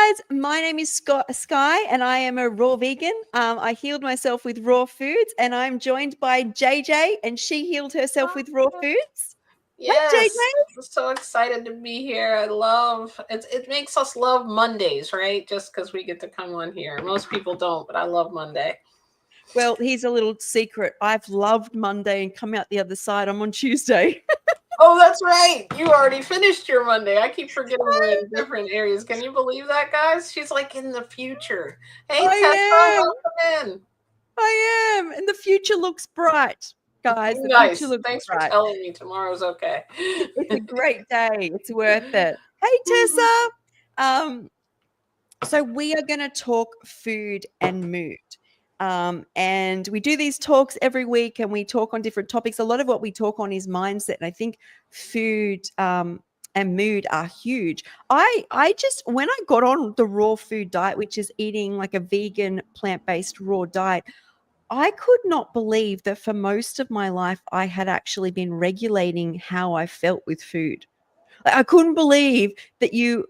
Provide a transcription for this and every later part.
guys, my name is Skye and I am a raw vegan. I healed myself with raw foods and I'm joined by JJ and she healed herself with raw foods. Hi, Yes, JJ. I'm so excited to be here. I love it. It makes us love Mondays, right? Just because we get to come on here. Most people don't, but I love Monday. Well, here's a little secret. I've loved Monday and come out the other side. I'm on Tuesday. Oh, that's right. You already finished your Monday. I keep forgetting we're in different areas. Can you believe that, guys? She's like in the future. Hey, Tessa, I am. welcome in. I am. And the future looks bright, guys. The future Nice. looks Thanks for bright. telling me tomorrow's okay. It's a great day. It's worth it. Hey, Tessa. So we are going to talk food and mood. And we do these talks every week and we talk on different topics. A lot of what we talk on is mindset. And I think food and mood are huge. I just, when I got on the raw food diet, which is eating like a vegan, plant-based raw diet, I could not believe that for most of my life, I had actually been regulating how I felt with food. I couldn't believe that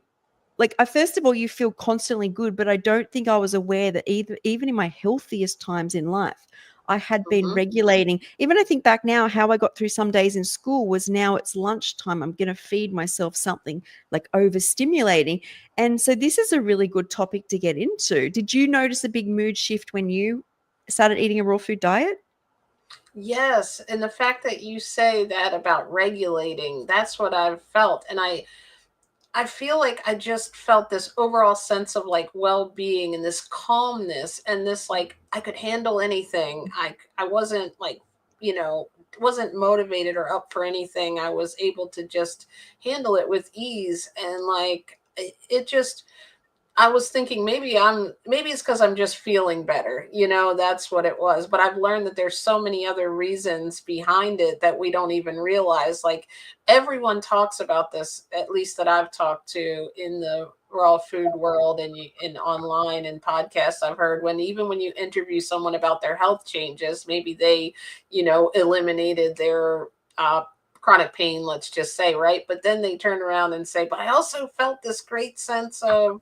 first of all, you feel constantly good, but I don't think I was aware that even in my healthiest times in life, I had been Mhm. regulating. Even I think back now, how I got through some days in school was now it's lunchtime. I'm going to feed myself something like overstimulating. And so this is a really good topic to get into. Did you notice a big mood shift when you started eating a raw food diet? Yes, and the fact that you say that about regulating, that's what I've felt. And I feel like I just felt this overall sense of like well-being and this calmness and this like I could handle anything. I wasn't like, you know, wasn't motivated or up for anything. I was able to just handle it with ease and like it just I was thinking maybe it's because I'm just feeling better. That's what it was. But I've learned that there's so many other reasons behind it that we don't even realize. Like everyone talks about this, at least that I've talked to in the raw food world and in online and podcasts I've heard when you interview someone about their health changes, maybe they, eliminated their chronic pain, let's just say, right? But then they turn around and say, but I also felt this great sense of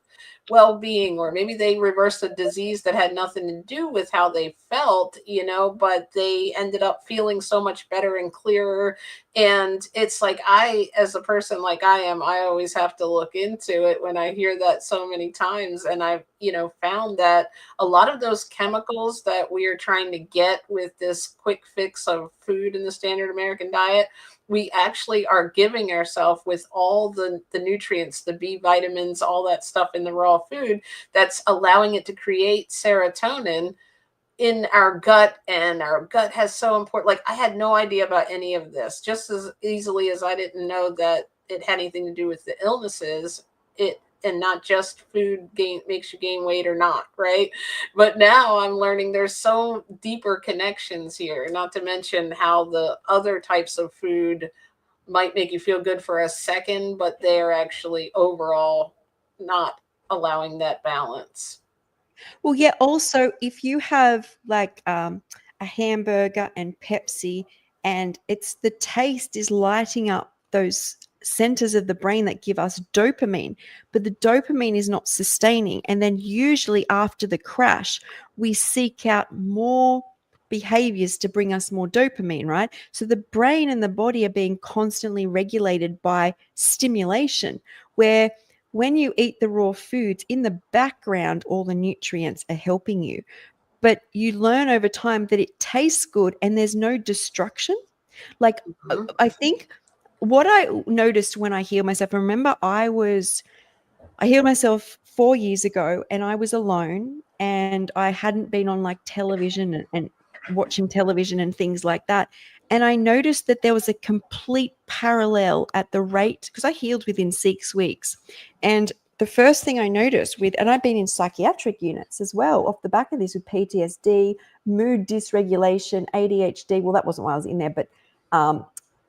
well-being, or maybe they reversed a disease that had nothing to do with how they felt, but they ended up feeling so much better and clearer. And it's like as a person like I am, I always have to look into it when I hear that so many times. And I've found that a lot of those chemicals that we are trying to get with this quick fix of food in the standard American diet, we actually are giving ourselves with all the nutrients, the B vitamins, all that stuff in the raw food that's allowing it to create serotonin in our gut. And our gut has so important, like I had no idea about any of this, just as easily as I didn't know that it had anything to do with the illnesses, it and not just food makes you gain weight or not, right? But now I'm learning there's so deeper connections here, not to mention how the other types of food might make you feel good for a second, but they're actually overall not allowing that balance. Well, yeah, also if you have like a hamburger and Pepsi and it's the taste is lighting up those centers of the brain that give us dopamine, but the dopamine is not sustaining. And then usually after the crash, we seek out more behaviors to bring us more dopamine, right? So the brain and the body are being constantly regulated by stimulation, where when you eat the raw foods, in the background, all the nutrients are helping you. But you learn over time that it tastes good and there's no destruction. Like, Mhm. I think what I noticed when I healed myself, I remember I healed myself 4 years ago and I was alone and I hadn't been on like television and watching television and things like that. And I noticed that there was a complete parallel at the rate because I healed within 6 weeks. And the first thing I noticed and I've been in psychiatric units as well off the back of this with PTSD, mood dysregulation, ADHD. Well, that wasn't why I was in there, but,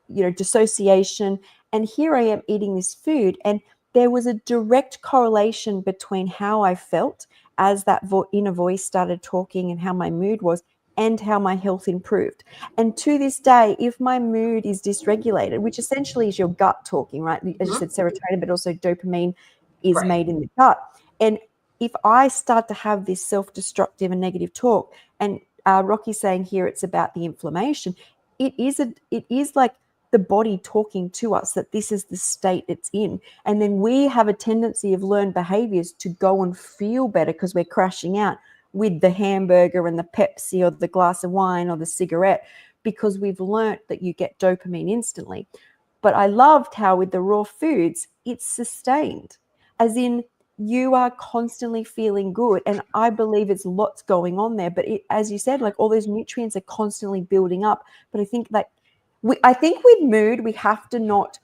dissociation. And here I am eating this food. And there was a direct correlation between how I felt as that inner voice started talking and how my mood was and how my health improved. And to this day, if my mood is dysregulated, which essentially is your gut talking, right? As you Mhm. said, serotonin, but also dopamine is Right. made in the gut. And if I start to have this self-destructive and negative talk, and Rocky's saying here it's about the inflammation, it is like the body talking to us that this is the state it's in. And then we have a tendency of learned behaviors to go and feel better because we're crashing out with the hamburger and the Pepsi or the glass of wine or the cigarette, because we've learnt that you get dopamine instantly. But I loved how with the raw foods, it's sustained, as in you are constantly feeling good. And I believe it's lots going on there. But as you said, like all those nutrients are constantly building up. But I think that I think with mood, we have to not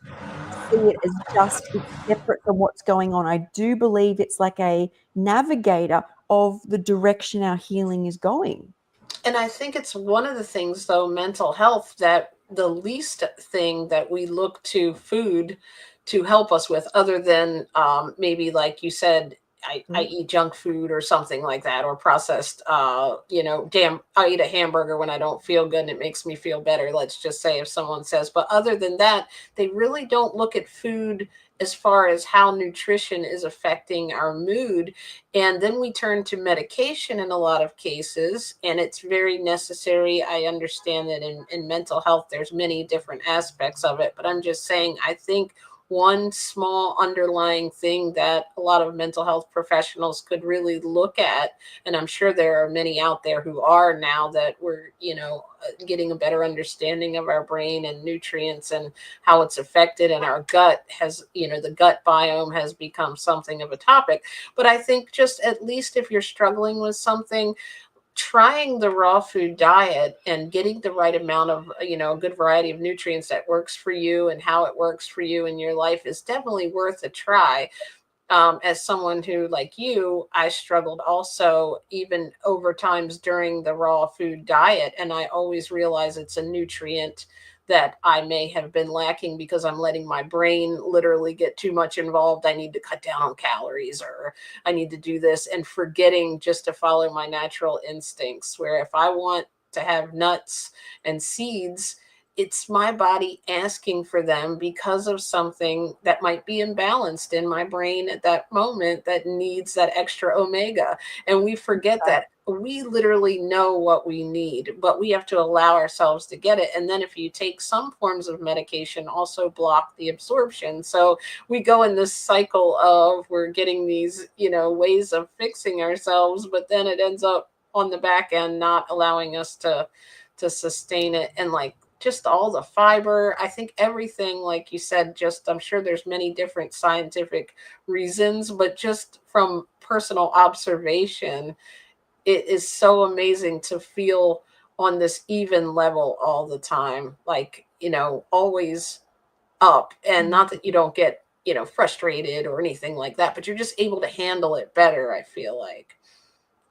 see it as just it's separate from what's going on. I do believe it's like a navigator of the direction our healing is going. And I think it's one of the things, though, mental health, that the least thing that we look to food to help us with, other than maybe, like you said, I eat junk food or something like that, or processed, damn, I eat a hamburger when I don't feel good and it makes me feel better. Let's just say, if someone says, but other than that, they really don't look at food as far as how nutrition is affecting our mood. And then we turn to medication in a lot of cases, and it's very necessary. I understand that in mental health, there's many different aspects of it, but I'm just saying, I think one small underlying thing that a lot of mental health professionals could really look at, and I'm sure there are many out there who are, now that we're, getting a better understanding of our brain and nutrients and how it's affected, and our gut has, the gut biome has become something of a topic. But I think, just at least if you're struggling with something, trying the raw food diet and getting the right amount of, a good variety of nutrients that works for you and how it works for you in your life is definitely worth a try. As someone who, like you, I struggled also, even over times during the raw food diet. And I always realize it's a nutrient that I may have been lacking, because I'm letting my brain literally get too much involved. I need to cut down on calories, or I need to do this, and forgetting just to follow my natural instincts. Where if I want to have nuts and seeds, it's my body asking for them because of something that might be imbalanced in my brain at that moment, that needs that extra omega. And we forget that we literally know what we need, but we have to allow ourselves to get it. And then if you take some forms of medication, also block the absorption. So we go in this cycle of, we're getting these, ways of fixing ourselves, but then it ends up on the back end not allowing us to sustain it. And like, just all the fiber, I think everything, like you said, just, I'm sure there's many different scientific reasons, but just from personal observation, it is so amazing to feel on this even level all the time, like, always up. And not that you don't get, frustrated or anything like that, but you're just able to handle it better, I feel like.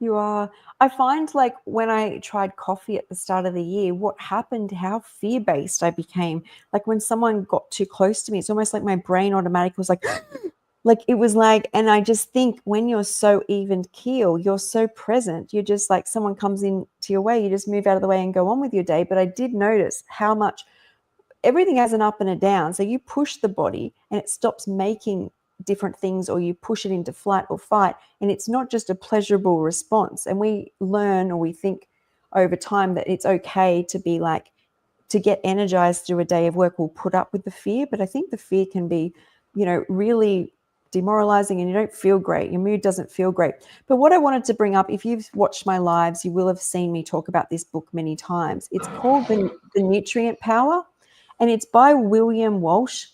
You are. I find, like, when I tried coffee at the start of the year, what happened, how fear-based I became. Like when someone got too close to me, it's almost like my brain automatically was like it was like, and I just think when you're so even keel, you're so present, you're just like, someone comes into your way, you just move out of the way and go on with your day. But I did notice how much everything has an up and a down. So you push the body and it stops making different things, or you push it into flight or fight, and it's not just a pleasurable response. And we learn, or we think over time, that it's okay to be like, to get energized through a day of work, we'll put up with the fear. But I think the fear can be, really demoralizing, and you don't feel great. Your mood doesn't feel great. But what I wanted to bring up, if you've watched my lives, you will have seen me talk about this book many times. It's called The Nutrient Power, and it's by William Walsh.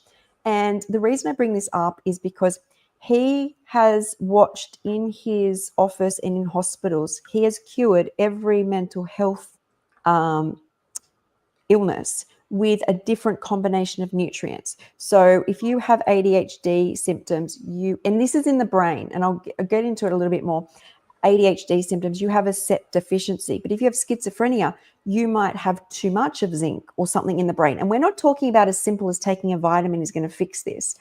And the reason I bring this up is because he has watched in his office and in hospitals, he has cured every mental health illness with a different combination of nutrients. So if you have ADHD symptoms, and this is in the brain, and I'll get into it a little bit more. ADHD symptoms, you have a set deficiency. But if you have schizophrenia, you might have too much of zinc or something in the brain. And we're not talking about as simple as taking a vitamin is going to fix this.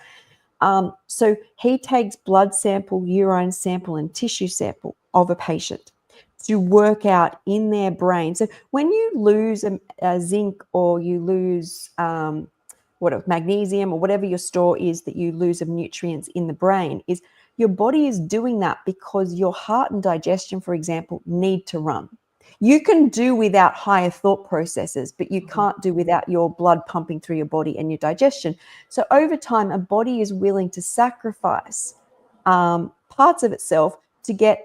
So he takes blood sample, urine sample, and tissue sample of a patient to work out in their brain. So when you lose a zinc, or you lose magnesium or whatever your store is that you lose of nutrients in the brain, is your body is doing that because your heart and digestion, for example, need to run. You can do without higher thought processes, but you can't do without your blood pumping through your body and your digestion. So over time, a body is willing to sacrifice parts of itself to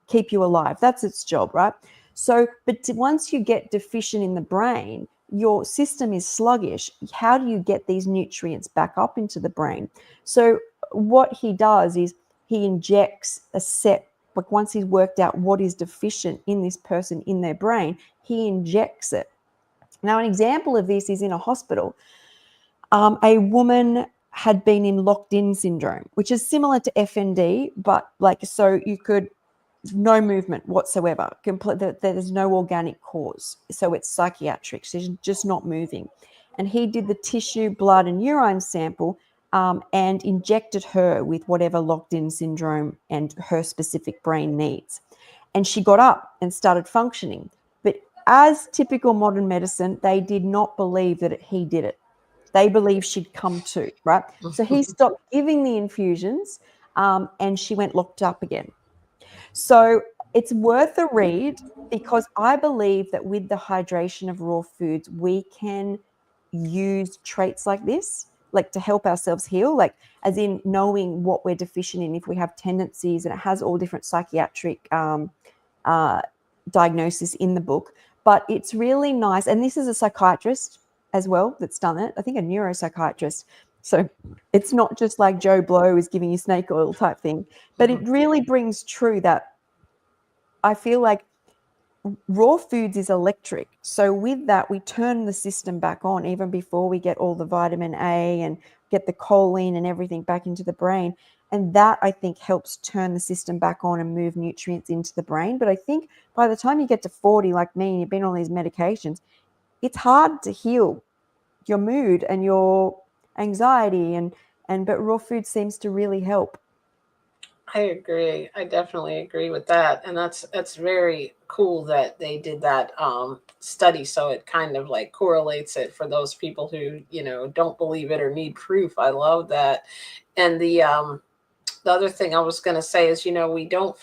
keep you alive. That's its job, right? So, but once you get deficient in the brain, your system is sluggish. How do you get these nutrients back up into the brain? So what he does is he injects a set, like once he's worked out what is deficient in this person in their brain, he injects it. Now, an example of this is in a hospital. A woman had been in locked-in syndrome, which is similar to FND, but so you could no movement whatsoever. There's no organic cause. So it's psychiatric. So she's just not moving. And he did the tissue, blood, and urine sample and injected her with whatever locked-in syndrome and her specific brain needs. And she got up and started functioning. But as typical modern medicine, they did not believe that he did it. They believed she'd come to, right? So he stopped giving the infusions and she went locked up again. So it's worth a read because I believe that with the hydration of raw foods, we can use traits like this, like to help ourselves heal, like as in knowing what we're deficient in, if we have tendencies, and it has all different psychiatric diagnosis in the book. But it's really nice. And this is a psychiatrist as well that's done it. I think a neuropsychiatrist. So it's not just like Joe Blow is giving you snake oil type thing, but it really brings true that I feel like raw foods is electric. So with that, we turn the system back on even before we get all the vitamin A and get the choline and everything back into the brain. And that, I think, helps turn the system back on and move nutrients into the brain. But I think by the time you get to 40, like me, and you've been on these medications, it's hard to heal your mood and your anxiety, but raw food seems to really help. I agree. I definitely agree with that. And that's very cool that they did that study, so it kind of like correlates it for those people who, don't believe it or need proof. I love that. And the other thing I was going to say is, we don't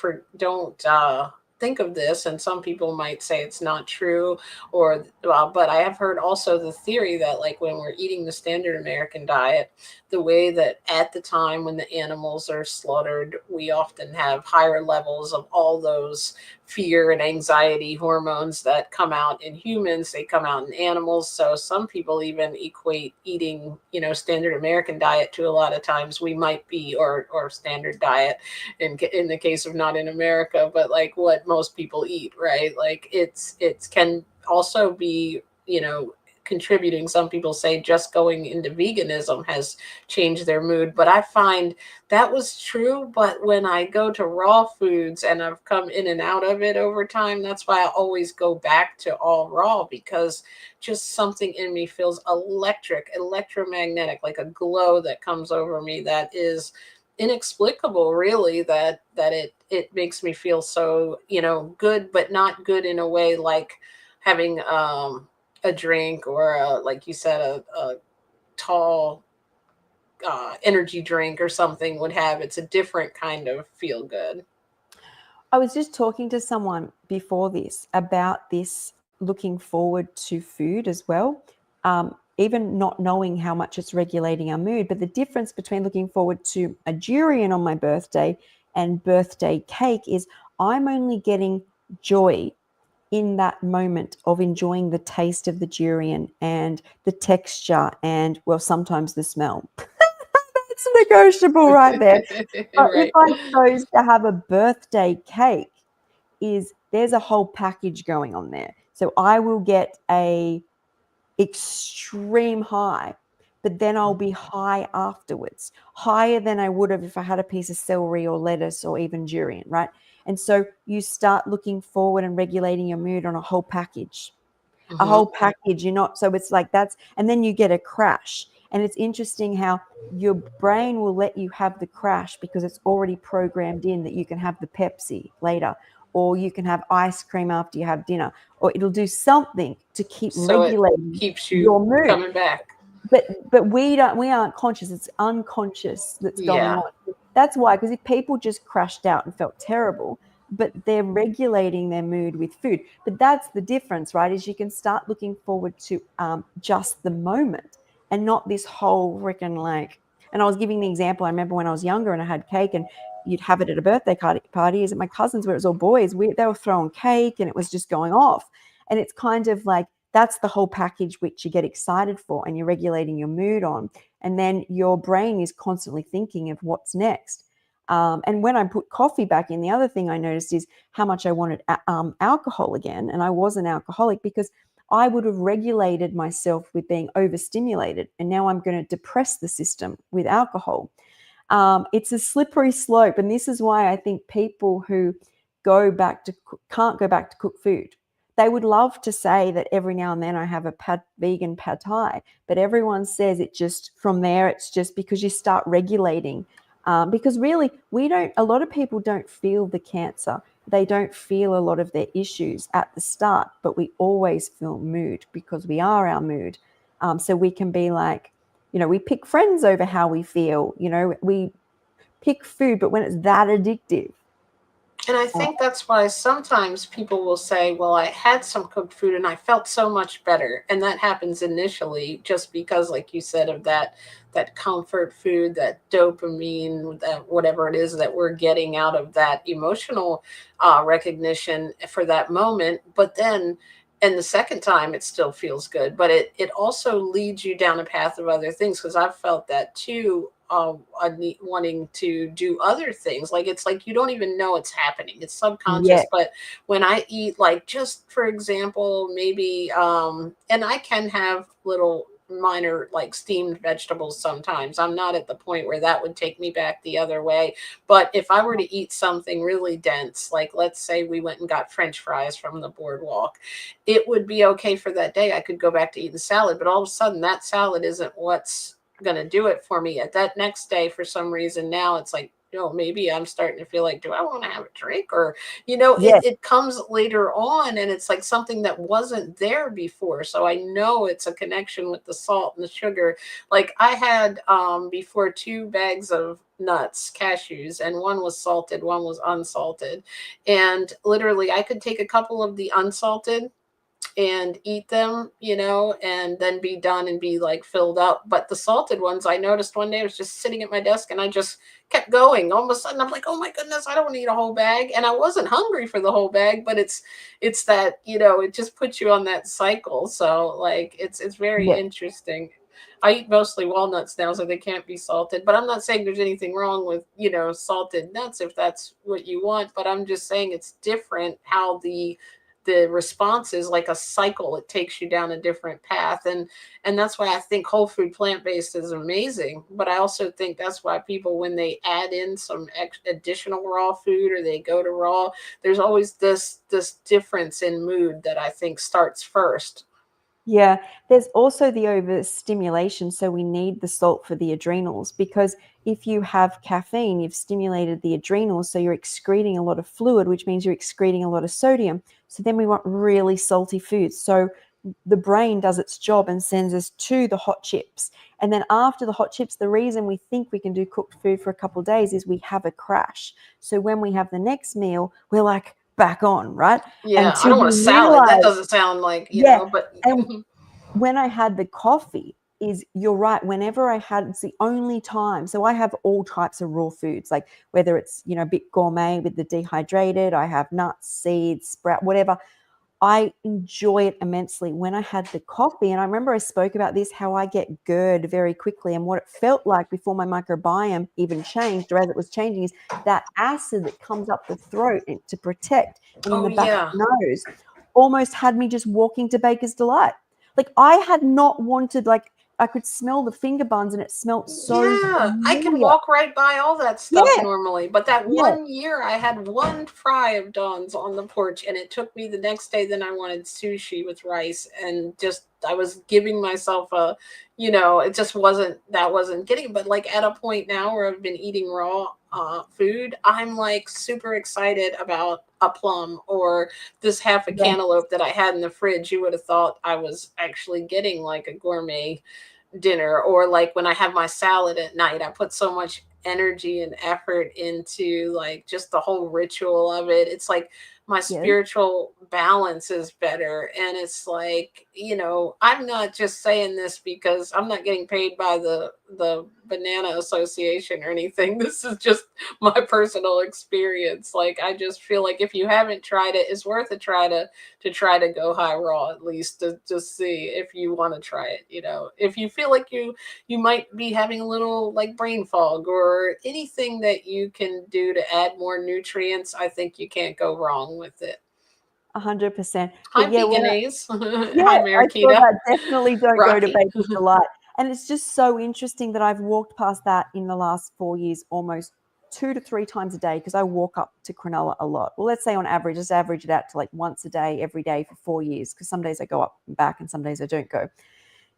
think of this, and some people might say it's not true, but I have heard also the theory that, like, when we're eating the standard American diet, the way that at the time when the animals are slaughtered, we often have higher levels of all those fear and anxiety hormones that come out in humans, they come out in animals. So some people even equate eating, standard American diet to, a lot of times we might be, or standard diet in the case of not in America, but like what most people eat, right? Like it can also be, contributing. Some people say just going into veganism has changed their mood, but I find that was true. But when I go to raw foods, and I've come in and out of it over time, that's why I always go back to all raw, because just something in me feels electromagnetic, like a glow that comes over me that is inexplicable, really, that it makes me feel so, good, but not good in a way like having a drink, or like you said, a tall energy drink or something would have. It's a different kind of feel good. I was just talking to someone before this about this, looking forward to food as well, even not knowing how much it's regulating our mood. But the difference between looking forward to a durian on my birthday and birthday cake is I'm only getting joy in that moment of enjoying the taste of the durian and the texture and, well, sometimes the smell. It's negotiable right there. But if Right. I chose to have a birthday cake, there's a whole package going on there. So I will get a extreme high, but then I'll be high afterwards, higher than I would have if I had a piece of celery or lettuce or even durian, right? And so you start looking forward and regulating your mood on a whole package. A whole package. You're not, so it's like and then you get a crash. And it's interesting how your brain will let you have the crash because it's already programmed in that you can have the Pepsi later, or you can have ice cream after you have dinner, or it'll do something to keep So it regulating keeps you your mood. coming back. but we aren't conscious. It's unconscious that's going Yeah. on. That's why, because if people just crashed out and felt terrible, but they're regulating their mood with food. But that's the difference, right? Is you can start looking forward to just the moment and not this whole freaking like. And I was giving the example. I remember when I was younger and I had cake, and you'd have it at a birthday parties at my cousins where it was all boys. They were throwing cake and it was just going off. And it's kind of like that's the whole package which you get excited for and you're regulating your mood on. And then your brain is constantly thinking of what's next. And when I put coffee back in, the other thing I noticed is how much I wanted alcohol again. And I was an alcoholic because I would have regulated myself with being overstimulated. And now I'm going to depress the system with alcohol. It's a slippery slope. And this is why I think people who can't go back to cook food. They would love to say that every now and then I have a vegan pad thai, but everyone says it just from there, it's just because you start regulating. Because really, a lot of people don't feel the cancer. They don't feel a lot of their issues at the start, but we always feel mood because we are our mood. So we can be like, we pick friends over how we feel, we pick food, but when it's that addictive. And I uh, think that's why sometimes people will say, well, I had some cooked food and I felt so much better. And that happens initially just because, like you said, of that comfort food, that dopamine, that whatever it is that we're getting out of that emotional recognition for that moment. But then and the second time it still feels good, but it also leads you down a path of other things, because I've felt that too, wanting to do other things. Like it's like you don't even know it's happening. It's yeah, subconscious. But when I eat, like just for example, maybe and I can have little minor like steamed vegetables sometimes. I'm not at the point where that would take me back the other way. But if I were to eat something really dense, like let's say we went and got French fries from the boardwalk, it would be okay for that day. I could go back to eating salad, but all of a sudden that salad isn't what's going to do it for me. At that next day, for some reason, now it's like, maybe I'm starting to feel like, do I want to have a drink? Or, yeah, it comes later on, and it's like something that wasn't there before. So I know it's a connection with the salt and the sugar. Like I had before 2 bags of nuts, cashews, and one was salted, one was unsalted. And literally I could take a couple of the unsalted and eat them, and then be done and be like filled up. But the salted ones, I noticed one day I was just sitting at my desk and I just kept going. All of a sudden, I'm like, oh my goodness, I don't want to eat a whole bag. And I wasn't hungry for the whole bag, but it's that, it just puts you on that cycle. So like it's very yeah. interesting. I eat mostly walnuts now, so they can't be salted. But I'm not saying there's anything wrong with, salted nuts if that's what you want. But I'm just saying it's different how the response is like a cycle. It takes you down a different path. And that's why I think whole food plant-based is amazing. But I also think that's why people, when they add in some additional raw food or they go to raw, there's always this difference in mood that I think starts first. Yeah, there's also the overstimulation. So we need the salt for the adrenals because if you have caffeine, you've stimulated the adrenals. So you're excreting a lot of fluid, which means you're excreting a lot of sodium. So then we want really salty foods. So the brain does its job and sends us to the hot chips. And then after the hot chips, the reason we think we can do cooked food for a couple of days is we have a crash. So when we have the next meal, we're like back on, right? Yeah, I Until don't want a we salad. That realize, doesn't sound like, yeah. but And when I had the coffee, you're right. Whenever I had, it's the only time. So I have all types of raw foods, like whether it's, a bit gourmet with the dehydrated, I have nuts, seeds, sprout, whatever. I enjoy it immensely. When I had the coffee, and I remember I spoke about this, how I get GERD very quickly, and what it felt like before my microbiome even changed, or as it was changing, is that acid that comes up the throat to protect and in oh the back of yeah. the nose almost had me just walking to Baker's Delight. Like I had not wanted, like I could smell the finger buns and it smelt so Yeah, I can familiar. walk right by all that stuff Yeah, normally. But that yeah, one year I had one fry of Dawn's on the porch, and it took me the next day. Then I wanted sushi with rice, and just I was giving myself it just wasn't getting. But like at a point now where I've been eating raw food, I'm like super excited about a plum or this half a yeah, cantaloupe that I had in the fridge. You would have thought I was actually getting like a gourmet dinner, or like when I have my salad at night, I put so much energy and effort into like just the whole ritual of it. It's like my Yes. spiritual balance is better. And it's like, I'm not just saying this because I'm not getting paid by the Banana Association or anything. This is just my personal experience. Like, I just feel like if you haven't tried it, it's worth a try to go high raw, at least to just see if you want to try it. If you feel like you might be having a little like brain fog or anything that you can do to add more nutrients, I think you can't go wrong with it. 100%. Hi, But yeah, Veganese. yeah, Hi, I saw Marakita. that. Definitely don't go to Rocky. Baker's Delight. And it's just so interesting that I've walked past that in the last 4 years, almost 2 to 3 times a day, because I walk up to Cronulla a lot. Well, let's say on average, just average it out to like once a day, every day for 4 years, because some days I go up and back and some days I don't go.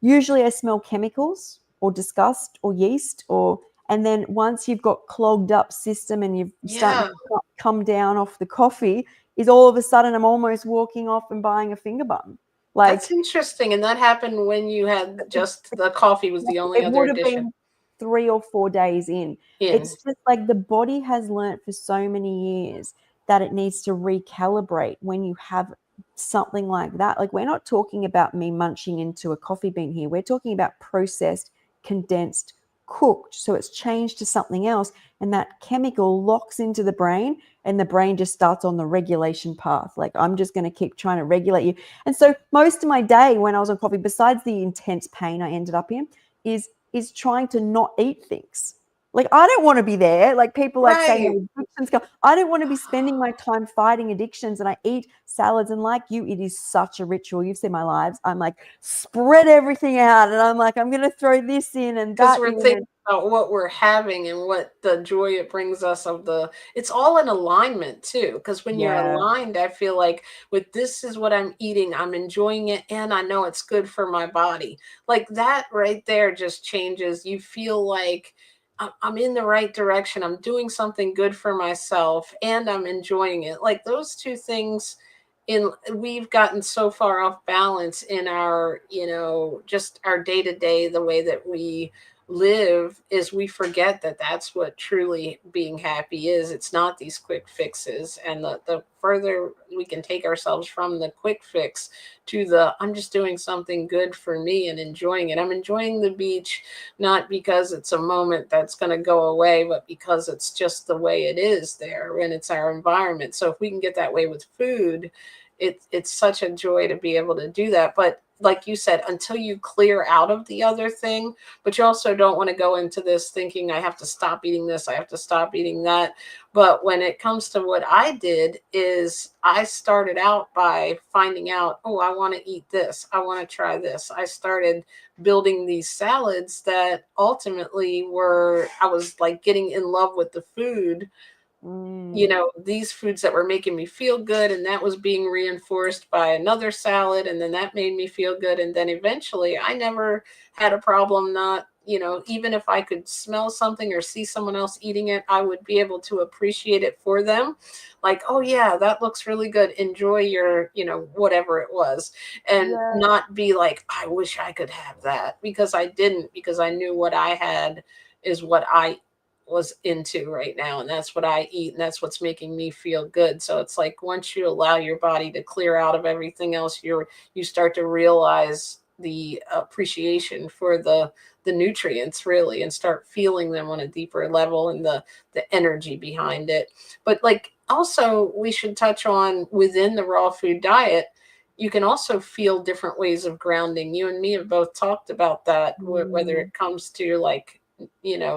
Usually I smell chemicals or disgust or yeast, and then once you've got clogged up system and you're starting Yeah, to come down off the coffee, is all of a sudden I'm almost walking off and buying a finger bun. that's Like interesting. And that happened when you had just the coffee was the only it other would have addition been 3 or 4 days in. in. It's just like the body has learnt for so many years that it needs to recalibrate when you have something like that. Like, we're not talking about me munching into a coffee bean here. We're talking about processed, condensed, cooked. So it's changed to something else. And that chemical locks into the brain, and the brain just starts on the regulation path. Like, I'm just going to keep trying to regulate you. And so most of my day when I was on coffee, besides the intense pain I ended up in, is trying to not eat things. Like, I don't want to be there. Like, people like saying Right. addictions go, I don't want to be spending my time fighting addictions. And I eat salads, and like you, it is such a ritual. You've seen my lives. I'm like, spread everything out, and I'm like, I'm gonna throw this in and Because that we're in. thinking And about what we're having and what the joy it brings us it's all in alignment too. Because when you're yeah, aligned, I feel like with this is what I'm eating, I'm enjoying it, and I know it's good for my body. Like that right there just changes. You feel like I'm in the right direction. I'm doing something good for myself and I'm enjoying it. Like those two things we've gotten so far off balance in our, just our day to day, the way that we live is we forget that that's what truly being happy is. It's not these quick fixes. And the further we can take ourselves from the quick fix to I'm just doing something good for me and enjoying it. I'm enjoying the beach, not because it's a moment that's going to go away, but because it's just the way it is there and it's our environment. So if we can get that way with food, it's such a joy to be able to do that. But like you said, until you clear out of the other thing, but you also don't want to go into this thinking I have to stop eating this, I have to stop eating that. But when it comes to what I did is I started out by finding out, oh, I want to eat this, I want to try this. I started building these salads that ultimately I was like getting in love with the food, mm, these foods that were making me feel good, and that was being reinforced by another salad, and then that made me feel good. And then eventually I never had a problem not, even if I could smell something or see someone else eating it, I would be able to appreciate it for them. Like, oh yeah, that looks really good, enjoy your, whatever it was, and yeah, not be like, I wish I could have that, because I didn't, because I knew what I had is what I was into right now, and that's what I eat, and that's what's making me feel good. So it's like once you allow your body to clear out of everything else, you start to realize the appreciation for the nutrients, really, and start feeling them on a deeper level, and the energy behind it. But like also we should touch on, within the raw food diet, you can also feel different ways of grounding. You and me have both talked about that, whether mm, it comes to like,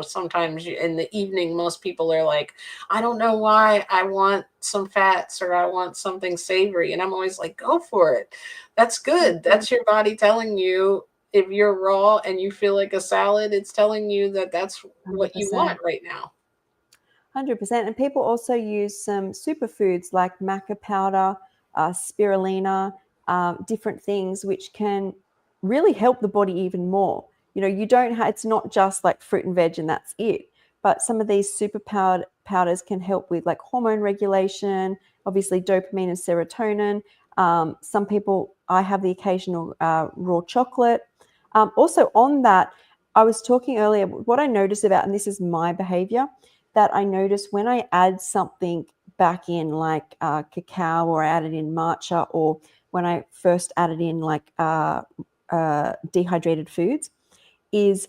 sometimes in the evening, most people are like, I don't know why I want some fats or I want something savory. And I'm always like, go for it. That's good. mhm, That's your body telling you, if you're raw and you feel like a salad, it's telling you that that's what you want 100%. right now. 100%. And people also use some superfoods like maca powder, spirulina, different things which can really help the body even more. You don't have, it's not just like fruit and veg and that's it. But some of these powders can help with like hormone regulation, obviously dopamine and serotonin. Some people, I have the occasional raw chocolate. Also on that, I was talking earlier, what I noticed about, and this is my behavior, that I notice when I add something back in like cacao, or I added in matcha, or when I first added in like dehydrated foods, is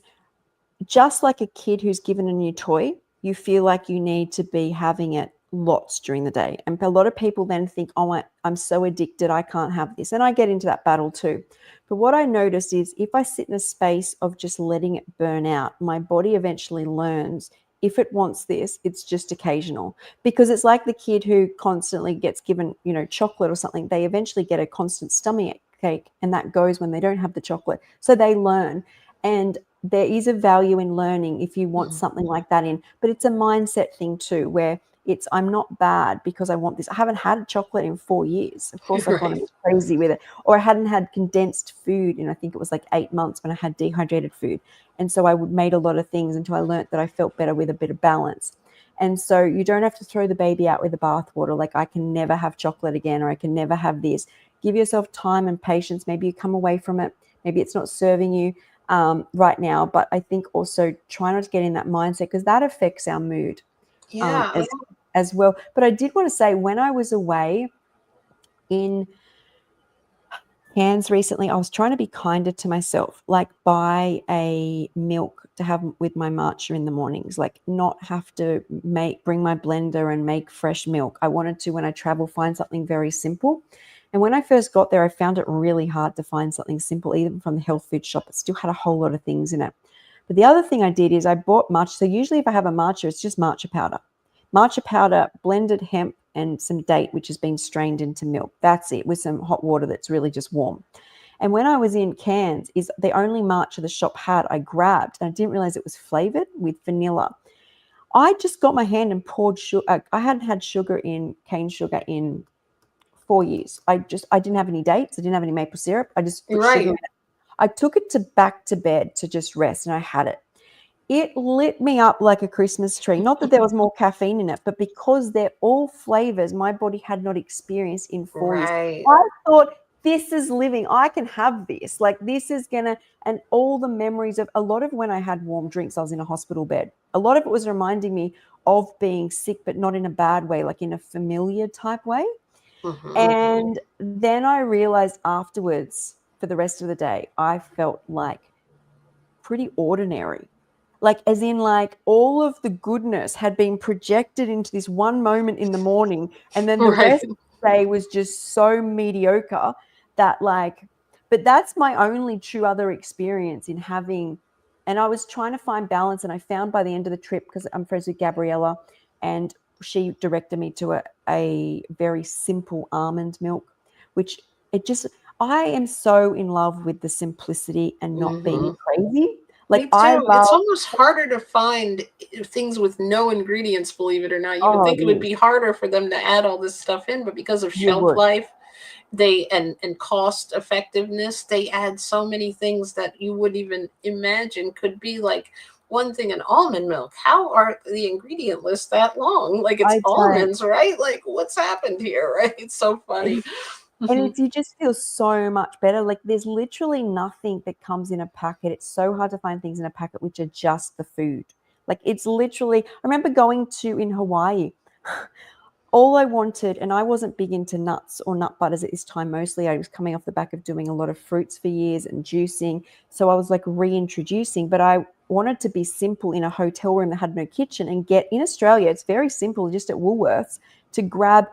just like a kid who's given a new toy, you feel like you need to be having it lots during the day. And a lot of people then think, oh, I'm so addicted, I can't have this. And I get into that battle too. But what I noticed is if I sit in a space of just letting it burn out, my body eventually learns if it wants this, it's just occasional. Because it's like the kid who constantly gets given, chocolate or something. They eventually get a constant stomach ache, and that goes when they don't have the chocolate. So they learn. And there is a value in learning if you want something like that in, but it's a mindset thing too, where it's, I'm not bad because I want this. I haven't had chocolate in 4 years. Of course, I've gone Right. crazy with it. Or I hadn't had condensed food in, I think it was like 8 months when I had dehydrated food. And so I would made a lot of things until I learned that I felt better with a bit of balance. And so you don't have to throw the baby out with the bathwater. Like, I can never have chocolate again, or I can never have this. Give yourself time and patience. Maybe you come away from it. Maybe it's not serving you right now. But I think also try not to get in that mindset, because that affects our mood um, Yeah. as, as well. But I did want to say, when I was away in Cairns recently, I was trying to be kinder to myself, like buy a milk to have with my matcha in the mornings, like not have to bring my blender and make fresh milk. I wanted to, when I travel, find something very simple. And when I first got there, I found it really hard to find something simple, even from the health food shop. It still had a whole lot of things in it. But the other thing I did is I bought matcha. So usually if I have a matcha, it's just matcha powder, blended hemp, and some date, which has been strained into milk. That's it, with some hot water that's really just warm. And when I was in Cairns, is the only matcha the shop had, I grabbed, and I didn't realize it was flavored with vanilla. I just got my hand and poured sugar. I hadn't had sugar in cane sugar in 4 years. I didn't have any dates. I didn't have any maple syrup. I just put sugar in Right. it. I took it to back to bed to just rest, and I had it. It lit me up like a Christmas tree. Not that there was more caffeine in it, but because they're all flavors my body had not experienced in 4 years. Right. I thought, this is living. I can have this. Like, this is gonna, and all the memories of a lot of when I had warm drinks, I was in a hospital bed. A lot of it was reminding me of being sick, but not in a bad way, like in a familiar type way. Hmm. And then I realized afterwards, for the rest of the day, I felt like pretty ordinary. Like, as in, like, all of the goodness had been projected into this one moment in the morning, and then the Right. rest of the day was just so mediocre that, like, but that's my only true other experience in having. And I was trying to find balance, and I found by the end of the trip, because I'm friends with Gabriella, and she directed me to a very simple almond milk, which it just, I am so in love with the simplicity and not being Hmm. crazy. Like, Me I too. It's love, almost harder to find things with no ingredients, believe it or not. You would oh, think it it would is. be harder for them to add all this stuff in, but because of You shelf would. life, they and cost effectiveness, they add so many things that you wouldn't even imagine could be like one thing in almond milk. How are the ingredient lists that long? Like, it's I don't. almonds, right? Like, what's happened here, right? It's so funny. And it's, you just feel so much better. Like, there's literally nothing that comes in a packet. It's so hard to find things in a packet which are just the food. Like, it's literally, I remember going to in Hawaii. All I wanted, and I wasn't big into nuts or nut butters at this time. Mostly I was coming off the back of doing a lot of fruits for years and juicing. So I was like reintroducing, but I wanted to be simple in a hotel room that had no kitchen, and get, in Australia, it's very simple, just at Woolworths, to grab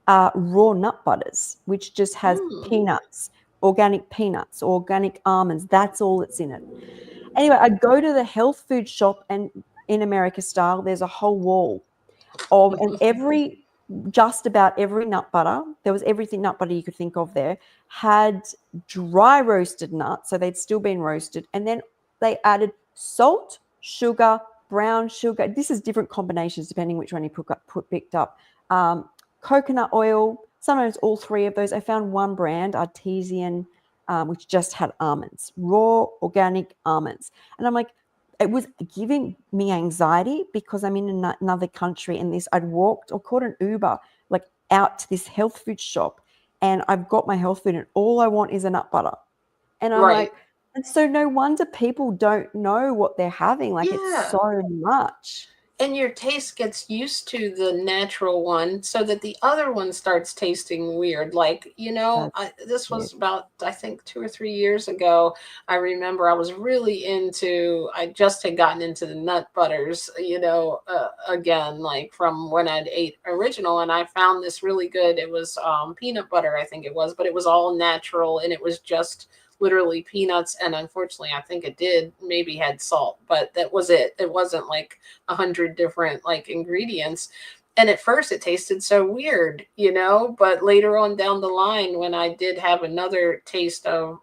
raw nut butters, which just has Mm. peanuts, organic almonds. That's all that's in it. Anyway, I go to the health food shop, and in America style, there's a whole wall of, and just about every nut butter, there was everything nut butter you could think of there, had dry roasted nuts, so they'd still been roasted, and then they added salt, sugar, brown sugar. This is different combinations depending which one you picked up. Um, Coconut oil, sometimes all three of those. I found one brand, Artesian, which just had almonds, raw organic almonds, and I'm like, it was giving me anxiety because I'm in another country, and this, I'd walked or caught an Uber like out to this health food shop, and I've got my health food, and all I want is a nut butter. And I'm like, Right. And so no wonder people don't know what they're having. Like it's Yeah. so much. And your taste gets used to the natural one so that the other one starts tasting weird. Like, That's this it. was about, I think, 2 or 3 years ago. I remember I was really I just had gotten into the nut butters, again, like from when I'd ate original. And I found this really good. It was peanut butter, I think it was, but it was all natural and it was just literally peanuts. And unfortunately, I think it did maybe had salt, but that was it. It wasn't like 100 different like ingredients. And at first it tasted so weird, but later on down the line, when I did have another taste of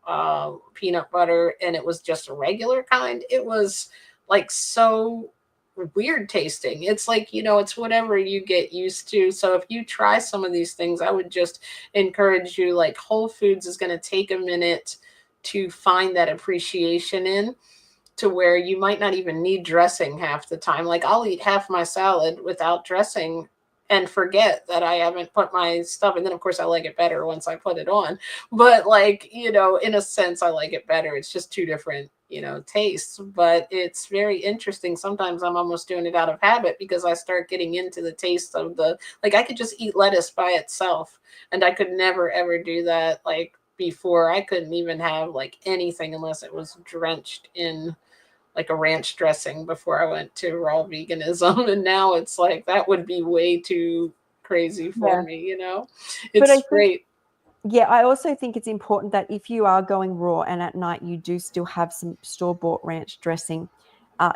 peanut butter and it was just a regular kind, it was like so weird tasting. It's like, it's whatever you get used to. So if you try some of these things, I would just encourage you, like Whole Foods is going to take a minute to find that appreciation in, to where you might not even need dressing half the time. Like I'll eat half my salad without dressing and forget that I haven't put my stuff. And then of course I like it better once I put it on. But like, in a sense I like it better. It's just two different, tastes. But it's very interesting. Sometimes I'm almost doing it out of habit because I start getting into the taste of like I could just eat lettuce by itself and I could never ever do that. Like before I couldn't even have like anything unless it was drenched in like a ranch dressing before I went to raw veganism. And now it's like that would be way too crazy for Yeah. me. But I It's think, great. yeah, I also think it's important that if you are going raw and at night you do still have some store-bought ranch dressing,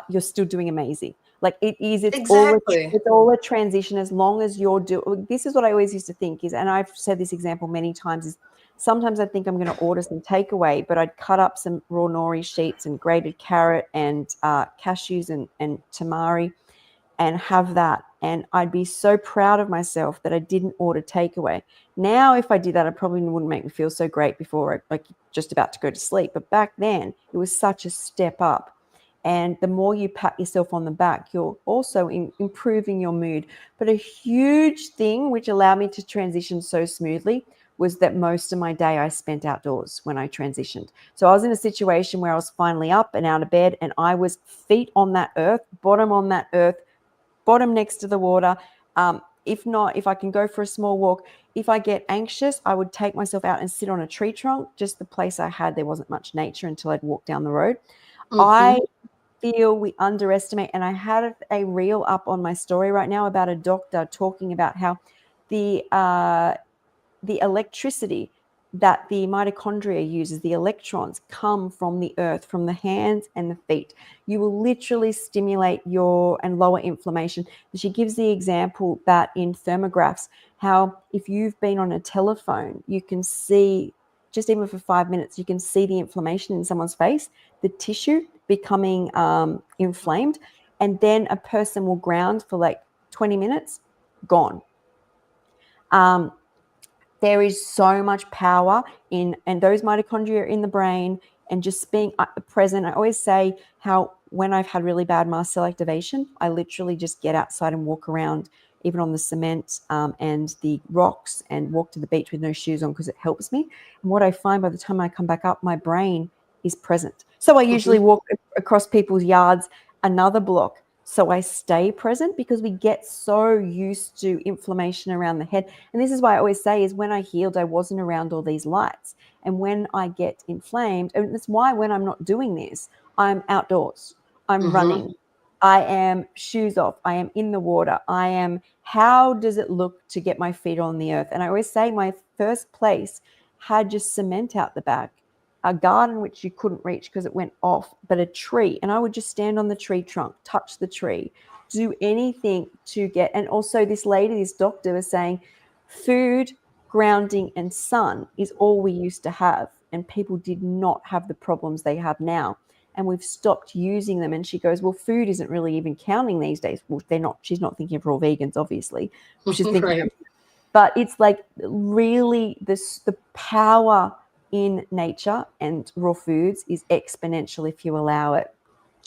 you're still doing amazing. Like it is, Exactly. it's all a transition as long as you're doing. This is what I always used to think is, and I've said this example many times, is sometimes I think I'm going to order some takeaway, but I'd cut up some raw nori sheets and grated carrot and cashews and tamari and have that. And I'd be so proud of myself that I didn't order takeaway. Now, if I did that, it probably wouldn't make me feel so great before like just about to go to sleep. But back then, it was such a step up. And the more you pat yourself on the back, you're also improving your mood. But a huge thing which allowed me to transition so smoothly was that most of my day I spent outdoors when I transitioned. So I was in a situation where I was finally up and out of bed and I was feet on that earth, bottom on that earth, bottom next to the water. If not, if I can go for a small walk, if I get anxious, I would take myself out and sit on a tree trunk. Just the place I had, there wasn't much nature until I'd walk down the road. I Hmm. feel we underestimate, and I had a reel up on my story right now about a doctor talking about how the the electricity that the mitochondria uses, the electrons, come from the earth, from the hands and the feet. You will literally stimulate your and lower inflammation. She gives the example that in thermographs, how if you've been on a telephone, you can see, just even for 5 minutes, you can see the inflammation in someone's face, the tissue becoming inflamed, and then a person will ground for like 20 minutes, gone. Um, there is so much power in, and those mitochondria are in the brain, and just being present. I always say how when I've had really bad mast cell activation, I literally just get outside and walk around, even on the cement and the rocks, and walk to the beach with no shoes on because it helps me. And what I find by the time I come back up, my brain is present. So I usually Hmm. walk across people's yards another block, so I stay present, because we get so used to inflammation around the head. And this is why I always say is when I healed, I wasn't around all these lights. And when I get inflamed, and that's why when I'm not doing this, I'm outdoors, I'm Hmm. running, I am shoes off, I am in the water, I am, how does it look to get my feet on the earth? And I always say my first place had just cement out the back, a garden which you couldn't reach because it went off, but a tree. And I would just stand on the tree trunk, touch the tree, do anything to get. And also, this lady, this doctor was saying food, grounding, and sun is all we used to have. And people did not have the problems they have now. And we've stopped using them. And she goes, well, food isn't really even counting these days. Well, they're not, she's not thinking of raw vegans, obviously. She's thinking, Right. but it's like really this, the power in nature and raw foods is exponential if you allow it.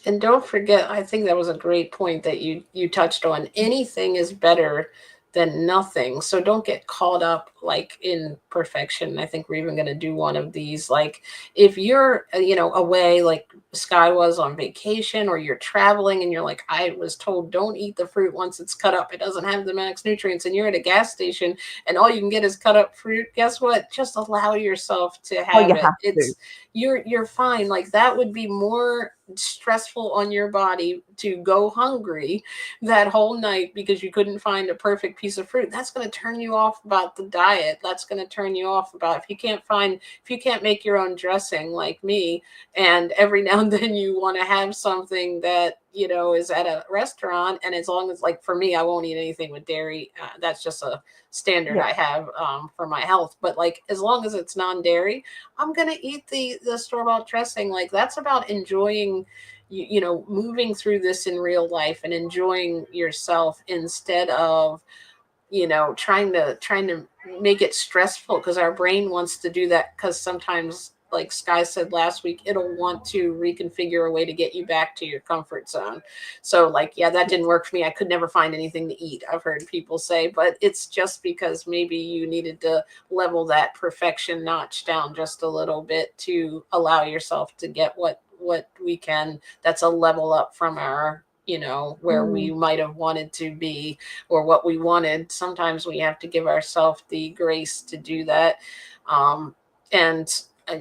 And don't forget, I think that was a great point that you touched on. Anything is better than nothing. So don't get caught up like in perfection. I think we're even going to do one of these. Like if you're, away like Skye was on vacation, or you're traveling and you're like, I was told don't eat the fruit once it's cut up. It doesn't have the max nutrients. And you're at a gas station and all you can get is cut up fruit. Guess what? Just allow yourself to Oh, you have it. have to. You're fine. Like that would be more stressful on your body to go hungry that whole night because you couldn't find a perfect piece of fruit. That's going to turn you off about the diet. That's going to turn you off about if you can't make your own dressing like me, and every now and then you want to have something that is at a restaurant, and as long as, like, for me, I won't eat anything with dairy. That's just a standard Yeah. I have for my health. But like as long as it's non-dairy, I'm gonna eat the store-bought dressing. Like that's about enjoying, moving through this in real life and enjoying yourself instead of trying to make it stressful, because our brain wants to do that, because sometimes, like Skye said last week, it'll want to reconfigure a way to get you back to your comfort zone. So like, yeah, that didn't work for me. I could never find anything to eat, I've heard people say, but it's just because maybe you needed to level that perfection notch down just a little bit to allow yourself to get what we can, that's a level up from our where we Mm. might have wanted to be, or what we wanted. Sometimes we have to give ourselves the grace to do that. And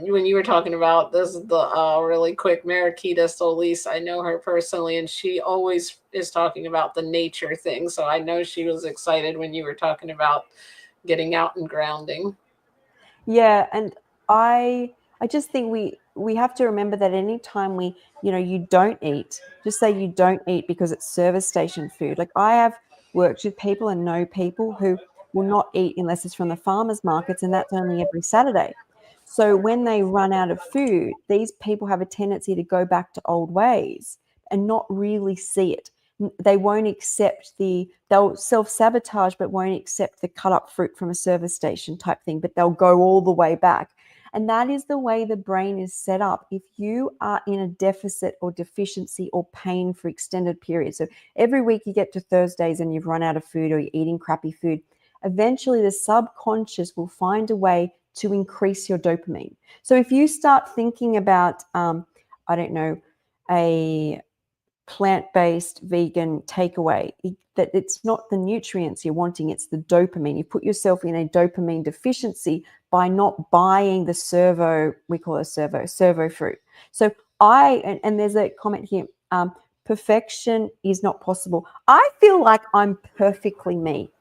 when you were talking about this, the really quick Mariquita Solis, I know her personally, and she always is talking about the nature thing. So I know she was excited when you were talking about getting out and grounding. Yeah, and I just think we have to remember that anytime you don't eat, just say you don't eat because it's service station food. Like I have worked with people and know people who will not eat unless it's from the farmers markets, and that's only every Saturday. So when they run out of food, these people have a tendency to go back to old ways and not really see it. They won't accept they'll self-sabotage but won't accept the cut up fruit from a service station type thing, but they'll go all the way back. And that is the way the brain is set up. If you are in a deficit or deficiency or pain for extended periods, so every week you get to Thursdays and you've run out of food or you're eating crappy food, eventually the subconscious will find a way to increase your dopamine. So if you start thinking about, I don't know, a plant-based vegan takeaway, that it's not the nutrients you're wanting, it's the dopamine. You put yourself in a dopamine deficiency by not buying the we call it servo fruit. So and there's a comment here, perfection is not possible. I feel like I'm perfectly me.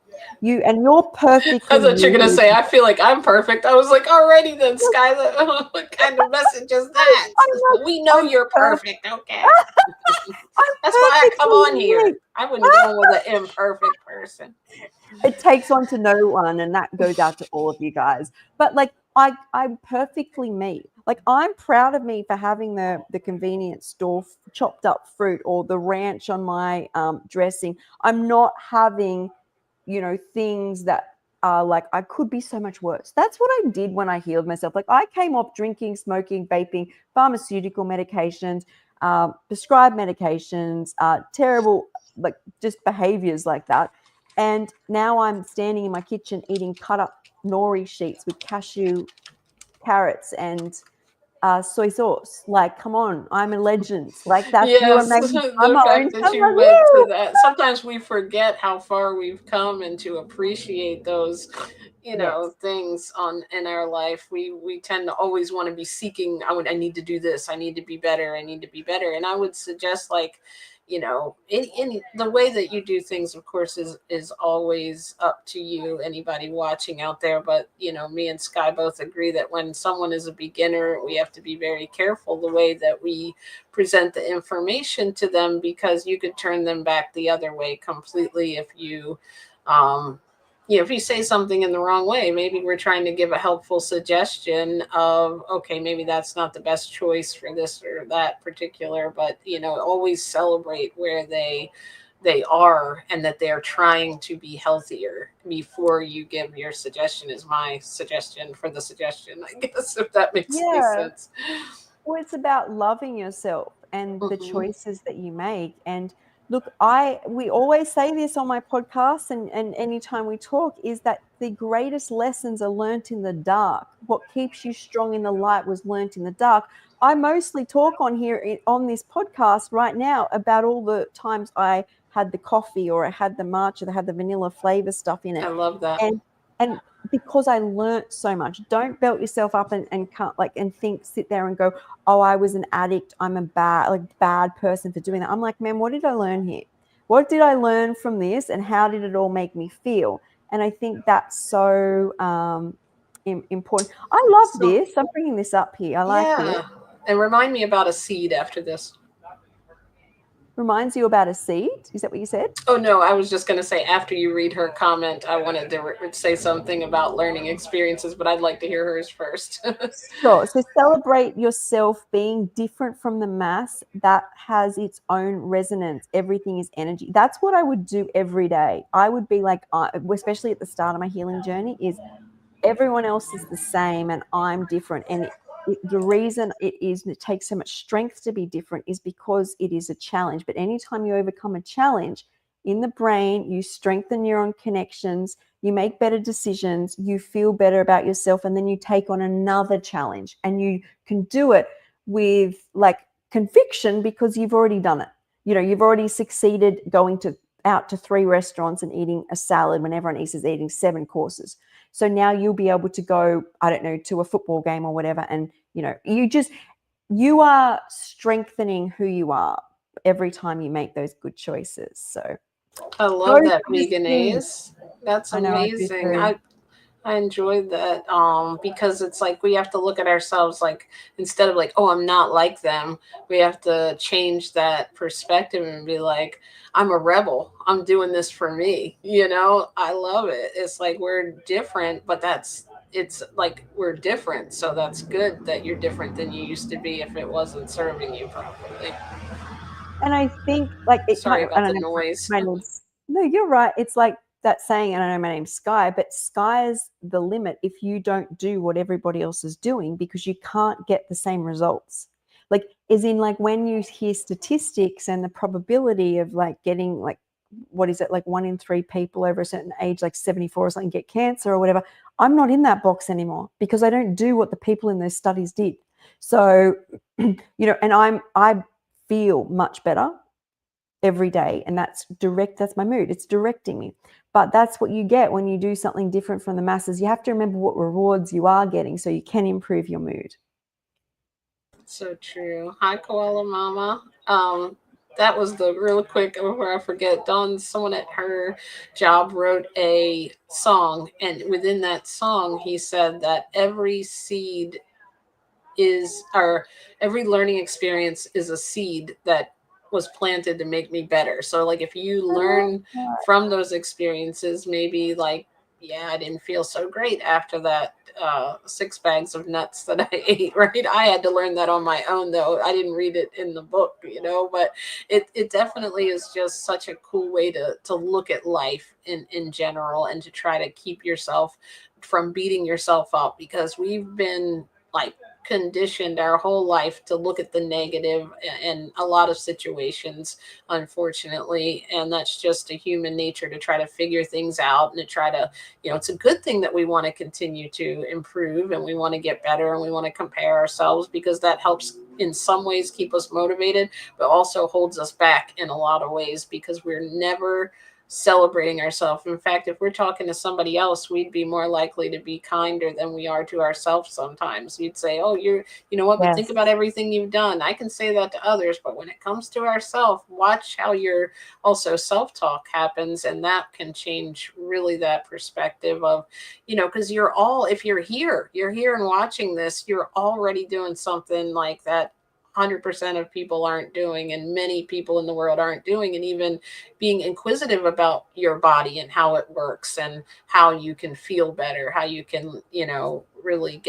You're I perfectly thought you're gonna you. say, I feel like I'm perfect. I was like, alrighty then, Skylar. What kind of message is that? I'm not, We know I'm you're perfect. perfect, okay? I'm That's why I come perfectly on me. here. I wouldn't go with an imperfect person. It takes on to no one, and that goes out to all of you guys. But like I'm perfectly me. Like I'm proud of me for having the convenience store chopped up fruit or the ranch on my dressing. I'm not having things that are like, I could be so much worse. That's what I did when I healed myself. Like I came off drinking, smoking, vaping, pharmaceutical medications, prescribed medications, terrible, like just behaviors like that. And now I'm standing in my kitchen eating cut up nori sheets with cashew carrots and soy sauce. Like, come on, I'm a legend. Like that's you are Yes, making I'm the own. fact that I'm you like, went to woo! that. Sometimes we forget how far we've come and to appreciate those, Yes. things on in our life. We tend to always want to be seeking, I need to do this, I need to be better, I need to be better. And I would suggest, like, in the way that you do things, of course, is always up to you, anybody watching out there. But me and Skye both agree that when someone is a beginner, we have to be very careful the way that we present the information to them, because you could turn them back the other way completely if um if you say something in the wrong way. Maybe we're trying to give a helpful suggestion of, okay, maybe that's not the best choice for this or that particular, but always celebrate where they are and that they're trying to be healthier before you give your suggestion, is my suggestion for the suggestion, I guess, if that makes any Yeah. sense. Well, it's about loving yourself and the Hmm. choices that you make. And, Look, we always say this on my podcast and anytime we talk, is that the greatest lessons are learnt in the dark. What keeps you strong in the light was learnt in the dark. I mostly talk on here on this podcast right now about all the times I had the coffee or I had the matcha that had the vanilla flavor stuff in I it. love that. And because I learnt so much. Don't belt yourself up and can't and sit there and go, oh, I was an addict, I'm a bad person for doing that. I'm like, man, what did I learn here? What did I learn from this, and how did it all make me feel? And I think that's so important. I love So, this. I'm bringing this up here. I like this. yeah. And remind me about a seed after this. Reminds you about a seed. Is that what you said? Oh no, I was just going to say after you read her comment, I wanted to say something about learning experiences, but I'd like to hear hers first. Sure. So celebrate yourself being different from the mass. That has its own resonance. Everything is energy. That's what I would do every day. I would be like, especially at the start of my healing journey, is everyone else is the same and I'm different. And the reason it takes so much strength to be different is because it is a challenge. But anytime you overcome a challenge in the brain, you strengthen neuron connections, you make better decisions, you feel better about yourself, and then you take on another challenge and you can do it with conviction because you've already done it. You've already succeeded going out to 3 restaurants and eating a salad when everyone else is eating 7 courses. So now you'll be able to go, I don't know, to a football game or whatever. And, you are strengthening who you are every time you make those good choices. So I love go that for the seed. veganese. That's I know, I do amazing. too. I enjoyed that because it's like we have to look at ourselves like instead of like, oh, I'm not like them, we have to change that perspective and be like, I'm a rebel. I'm doing this for me. I love it. It's like we're different, but it's like we're different. So that's good that you're different than you used to be if it wasn't serving you properly. And I think it Sorry kind of, I about don't the know, noise. my name's, no, you're right. It's like that saying, and I know my name's Skye, but sky's the limit if you don't do what everybody else is doing because you can't get the same results. As in when you hear statistics and the probability of getting what is it, 1 in 3 people over a certain age, 74 or something, get cancer or whatever. I'm not in that box anymore because I don't do what the people in those studies did. So, and I feel much better every day, and that's my mood. It's directing me. But that's what you get when you do something different from the masses. You have to remember what rewards you are getting so you can improve your mood. So true. Hi, Koala Mama. That was the real quick before I forget. Dawn, someone at her job wrote a song, and within that song, he said that every seed or every learning experience is a seed that was planted to make me better. So like if you learn from those experiences, maybe yeah, I didn't feel so great after that 6 bags of nuts that I ate, right? I had to learn that on my own, though. I didn't read it in the book, but it definitely is just such a cool way to look at life in general, and to try to keep yourself from beating yourself up, because we've been conditioned our whole life to look at the negative in a lot of situations, unfortunately. And that's just a human nature to try to figure things out and to try to, it's a good thing that we want to continue to improve and we want to get better and we want to compare ourselves, because that helps in some ways keep us motivated, but also holds us back in a lot of ways, because we're never celebrating ourselves. In fact, if we're talking to somebody else, we'd be more likely to be kinder than we are to ourselves sometimes. You'd say, oh, you know what, but think about Yes. everything you've done. I can say that to others, but when it comes to ourselves, watch how your also self-talk happens, and that can change really that perspective of, because if you're here and watching this, you're already doing something like that 100% of people aren't doing, and many people in the world aren't doing, and even being inquisitive about your body and how it works and how you can feel better, how you can, really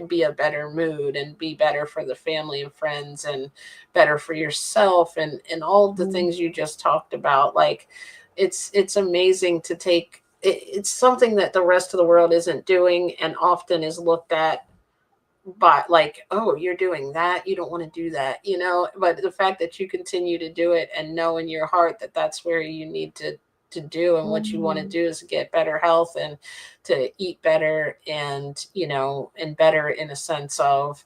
be a better mood and be better for the family and friends and better for yourself, and all of the things you just talked about. It's amazing to it's something that the rest of the world isn't doing and often is looked at but like, oh, you're doing that, you don't want to do that, you know. But the fact that you continue to do it and know in your heart that that's where you need to do, and what you want to Mm, do is get better health and to eat better, and you know, and better in a sense of,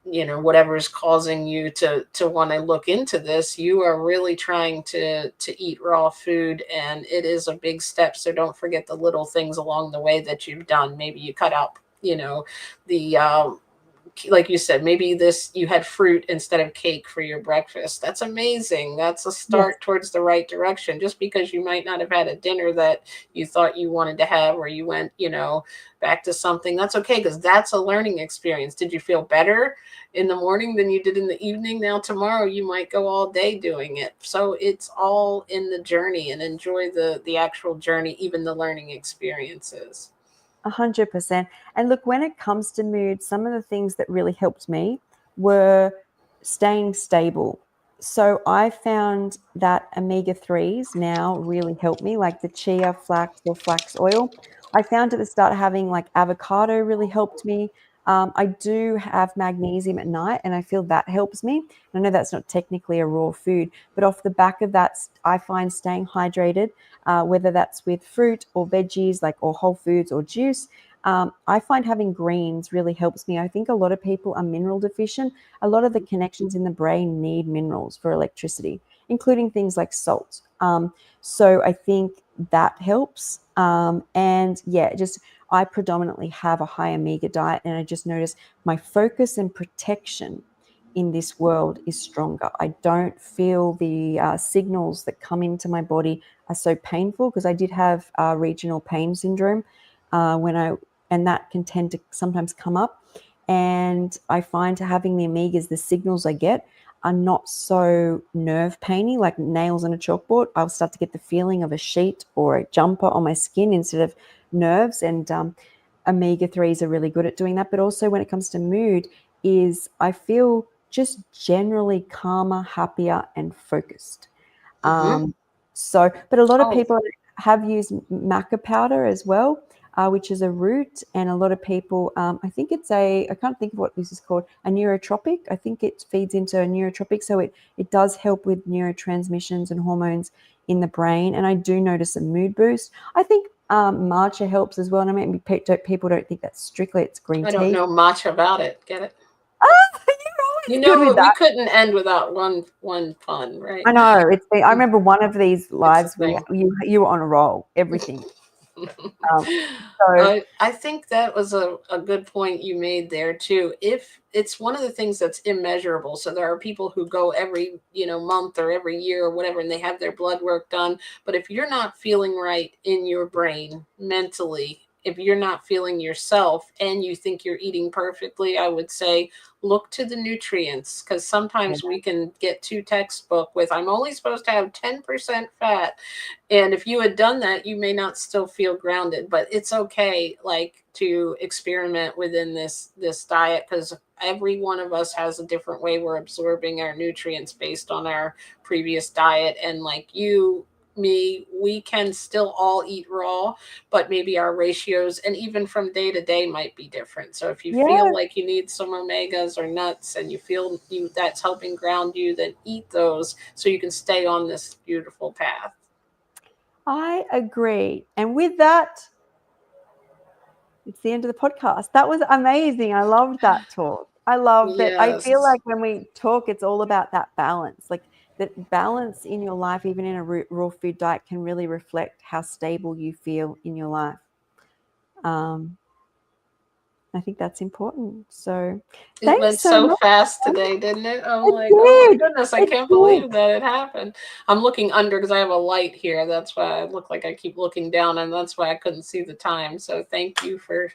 you know, whatever is causing you to want to look into this, you are really trying to eat raw food, and it is a big step. So don't forget the little things along the way that you've done. Maybe you cut out, you know, the like you said, maybe this, you had fruit instead of cake for your breakfast. That's amazing. That's a yes, start towards the right direction. Just because you might not have had a dinner that you thought you wanted to have, or you went, you know, back to something, that's okay, because that's a learning experience. Did you feel better in the morning than you did in the evening? Now tomorrow you might go all day doing it. So it's all in the journey, and enjoy the actual journey, even the learning experiences. 100%. And look, when it comes to mood, some of the things that really helped me were staying stable. So I found that omega 3s now really help me, like the chia, flax, or flax oil. I found at the start having like avocado really helped me. I do have magnesium at night, and I feel that helps me. I know that's not technically a raw food, but off the back of that, I find staying hydrated, whether that's with fruit or veggies, like or whole foods or juice. I find having greens really helps me. I think a lot of people are mineral deficient. A lot of the connections in the brain need minerals for electricity, including things like salt. So I think that helps. And yeah, just I predominantly have a high omega diet, and I just notice my focus and protection in this world is stronger. I don't feel the signals that come into my body are so painful, because I did have regional pain syndrome when I, and that can tend to sometimes come up. And I find having the omegas, the signals I get are not so nerve painy, like nails on a chalkboard. I'll start to get the feeling of a sheet or a jumper on my skin instead of nerves. And omega 3s are really good at doing that. But also when it comes to mood, is I feel just generally calmer, happier, and focused. Hmm. Um, so, but a lot of Oh, people have used maca powder as well, which is a root, and a lot of people, I think it's I can't think of what this is called, a neurotropic. I think it feeds into a neurotropic, so it does help with neurotransmissions and hormones in the brain. And I do notice a mood boost. I think matcha helps as well, and I mean, people don't think that's strictly it's green I don't tea. know much about it. Get it? Ah, you're You always good with know, we that. couldn't end without one fun, right? I know it's been. I remember one of these It's a lives we thing. you were on a roll. Everything. Um, so I think that was a good point you made there too. If it's one of the things that's immeasurable, so there are people who go every, you know, month or every year or whatever, and they have their blood work done. But if you're not feeling right in your brain mentally, if you're not feeling yourself and you think you're eating perfectly, I would say look to the nutrients, because yeah, sometimes we can get too textbook with, I'm only supposed to have 10% fat, and if you had done that, you may not still feel grounded. But it's okay, like, to experiment within this diet, because every one of us has a different way we're absorbing our nutrients based on our previous diet. And like you, me, we can still all eat raw, but maybe our ratios and even from day to day might be different. So if you feel yeah, like you need some omegas or nuts, and you feel you that's helping ground you, then eat those so you can stay on this beautiful path. I agree. And with that, it's the end of the podcast. That was amazing. I loved that talk. I love that. I feel Yes. like when we talk, it's all about that balance. Like that balance in your life, even in a raw food diet, can really reflect how stable you feel in your life. Um, I think that's important. So, It thanks went so so much. fast today, didn't it? I'm It like, oh my did. goodness, I It can't did. believe that it happened. I'm looking under because I have a light here. That's why I look like I keep looking down, and that's why I couldn't see the time. So thank you for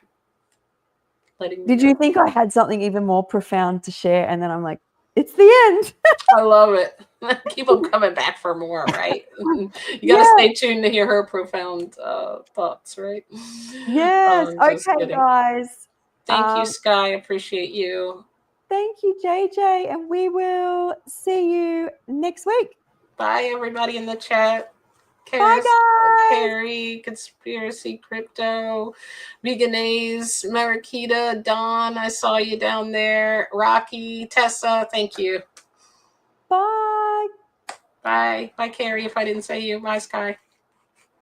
letting me Did know. you think I had something even more profound to share? And then I'm like, it's the end. I love it. Keep on coming back for more, right? You got to Yeah. stay tuned to hear her profound thoughts, right? Yes. Just Okay, kidding. guys. Thank you, Um, Skye. Appreciate you. thank you, JJ, and we will see you next week. Bye, everybody in the chat. Bye, guys. Carrie, Conspiracy Crypto, Veganese, Marakita, Don, I saw you down there. Rocky, Tessa, thank you. Bye. Bye. Bye, Carrie, if I didn't say you. Bye, Skye.